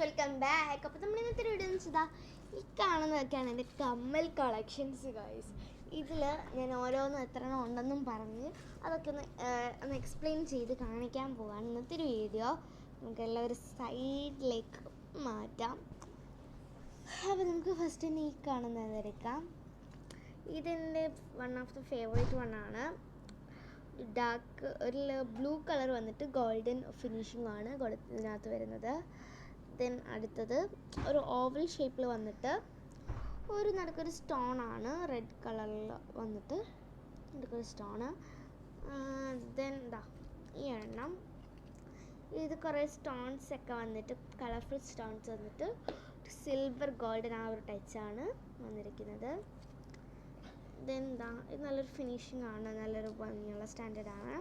Welcome back. അപ്പോൾ നമ്മൾ ഇന്നത്തെ വീഡിയോ എന്ന് വെച്ചാൽ ഈ കാണുന്നതൊക്കെയാണ് എൻ്റെ കമ്മൽ കളക്ഷൻസ് ഗൈസ്. ഇതിൽ ഞാൻ ഓരോന്നും എത്ര എണ്ണം ഉണ്ടെന്നും പറഞ്ഞ് അതൊക്കെ ഒന്ന് എക്സ്പ്ലെയിൻ ചെയ്ത് കാണിക്കാൻ പോവാണ് ഇന്നത്തെ ഒരു വീഡിയോ. നമുക്കെല്ലാം ഒരു സൈഡിലേക്ക് മാറ്റാം. അപ്പോൾ നമുക്ക് ഫസ്റ്റ് തന്നെ ഈ കാണുന്നത് എടുക്കാം. ഇതെൻ്റെ വൺ ഓഫ് ദ ഫേവറേറ്റ് വണ്ണാണ്. ഡാർക്ക് ഒരു ബ്ലൂ കളർ വന്നിട്ട് ഗോൾഡൻ ഫിനിഷിംഗ് ആണ് ഇതിനകത്ത് വരുന്നത്. ദെൻ അടുത്തത് ഒരു ഓവൽ ഷേപ്പിൽ വന്നിട്ട് ഒരു നടുക്കൊരു സ്റ്റോൺ ആണ്, റെഡ് കളറിൽ വന്നിട്ട് നടുക്കൊരു സ്റ്റോണ്. ദെൻ ഈ എണ്ണം ഇത് കുറേ സ്റ്റോൺസ് ഒക്കെ വന്നിട്ട് കളർഫുൾ സ്റ്റോൺസ് വന്നിട്ട് സിൽവർ ഗോൾഡൻ ആ ഒരു ടച്ചാണ് വന്നിരിക്കുന്നത്. ദെൻ ഇത് നല്ലൊരു ഫിനിഷിംഗ് ആണ്, നല്ലൊരു ഭംഗിയുള്ള സ്റ്റാൻഡേർഡാണ്.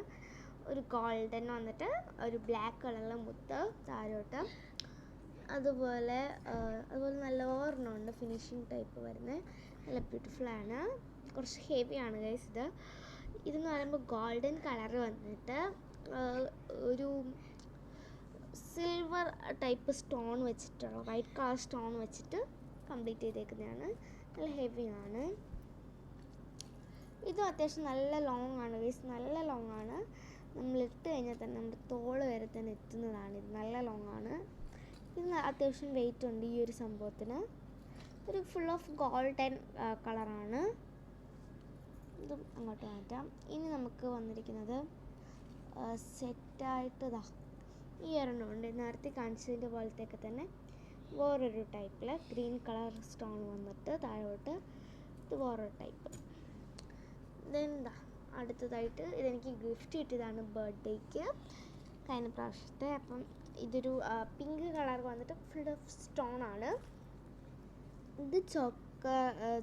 ഒരു ഗോൾഡൻ വന്നിട്ട് ഒരു ബ്ലാക്ക് കളറിലെ മുത്ത് താഴോട്ട്, അതുപോലെ നല്ല ഓർമ്മയുണ്ട് ഫിനിഷിങ് ടൈപ്പ് വരുന്നത്. നല്ല ബ്യൂട്ടിഫുള്ളാണ്, കുറച്ച് ഹെവിയാണ് ഗൈസ്. ഇതെന്ന് പറയുമ്പോൾ ഗോൾഡൻ കളർ വന്നിട്ട് ഒരു സിൽവർ ടൈപ്പ് സ്റ്റോൺ വെച്ചിട്ടുള്ള വൈറ്റ് കളർ സ്റ്റോൺ വെച്ചിട്ട് കംപ്ലീറ്റ് ചെയ്തേക്കുന്നതാണ്. നല്ല ഹെവിയാണ്. ഇതും അത്യാവശ്യം നല്ല ലോങ് ആണ് ഗൈസ്, നല്ല ലോങ് ആണ്. നമ്മൾ ഇട്ട് കഴിഞ്ഞാൽ തന്നെ നമ്മുടെ തോള് വരെ തന്നെ എത്തുന്നതാണ്. ഇത് നല്ല ലോങ് ആണ്. ഇത് അത്യാവശ്യം വെയിറ്റ് ഉണ്ട് ഈ ഒരു സംഭവത്തിന്. ഒരു ഫുൾ ഓഫ് ഗോൾഡൻ കളറാണ്. ഇതും അങ്ങോട്ട് മാറ്റാം. ഇനി നമുക്ക് വന്നിരിക്കുന്നത് സെറ്റായിട്ട് ഈ ഒരെണ്ണമുണ്ട്, നേരത്തെ കാണിച്ചതിൻ്റെ പോലത്തെയൊക്കെ തന്നെ വേറൊരു ടൈപ്പിൽ ഗ്രീൻ കളർ സ്റ്റോൺ വന്നിട്ട് താഴോട്ട്, ഇത് വേറൊരു ടൈപ്പ്. ദെൻ അടുത്തതായിട്ട് ഇതെനിക്ക് ഗിഫ്റ്റ് കിട്ടിയതാണ് ബർത്ത്ഡേക്ക് കഴിഞ്ഞ പ്രാവശ്യത്തെ. അപ്പം ഇതൊരു പിങ്ക് കളർ വന്നിട്ട് ഫുൾ ഓഫ് സ്റ്റോൺ ആണ്. ഇത്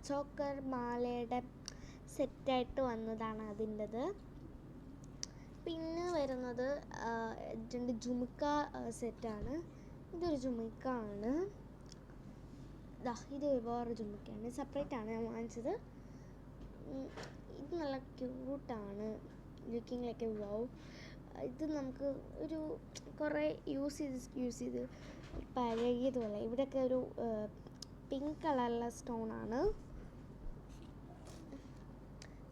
ചോക്കർ മാലയുടെ സെറ്റായിട്ട് വന്നതാണ് അതിൻ്റെത്. പിന്നെ വരുന്നത് രണ്ട് ജുമുക്ക സെറ്റാണ്. ഇതൊരു ജുമുക്ക ആണ്. ഇത് വേറെ ജുമുക്കയാണ്, സെപ്പറേറ്റ് ആണ് ഞാൻ വാങ്ങിച്ചത്. ഇത് നല്ല ക്യൂട്ടാണ്, ലുക്കിംഗ് ലൈക്ക് എ വൗ. ഇത് നമുക്ക് ഒരു കുറേ യൂസ് ചെയ്ത് പഴകിയതുപോലെ. ഇവിടെയൊക്കെ ഒരു പിങ്ക് കളറുള്ള സ്റ്റോണാണ്.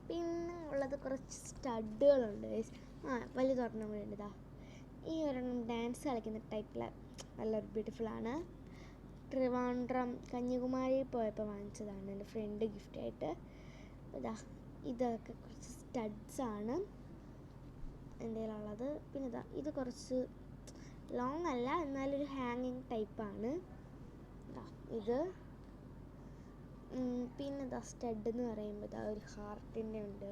പിന്നെ ഉള്ളത് കുറച്ച് സ്റ്റഡുകളുണ്ട്. വലുതൊരെണ്ണം കൂടി ഉണ്ട്. ഈ ഒരെണ്ണം ഡാൻസ് കളിക്കുന്ന ടൈപ്പിൽ നല്ലൊരു ബ്യൂട്ടിഫുള്ളാണ്. ട്രിവാൻഡ്രം കന്യാകുമാരി പോയപ്പോൾ വാങ്ങിച്ചതാണ് എൻ്റെ ഫ്രണ്ട് ഗിഫ്റ്റായിട്ട്. ഇതൊക്കെ കുറച്ച് സ്റ്റഡ്സാണ് എൻ്റെ കയ്യിലുള്ളത്. പിന്നെ ഇത് കുറച്ച് ലോങ് അല്ല, എന്നാലൊരു ഹാങ്ങിങ് ടൈപ്പാണ് ഇത്. പിന്നെ സ്റ്റഡ് എന്ന് പറയുമ്പോൾ ഒരു ഹാർട്ടിൻ്റെ ഉണ്ട്,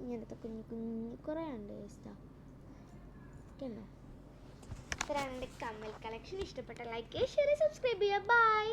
ഇങ്ങനത്തെ കുഞ്ഞു കുറേ ഉണ്ട്. കേട്ടോ, ഇത്രയാണ് എൻ്റെ കമ്മൽ കളക്ഷൻ. ഇഷ്ടപ്പെട്ട ലൈക്ക് ചെയ്യുക, ഷെയർ, സബ്സ്ക്രൈബ് ചെയ്യുക. ബൈ.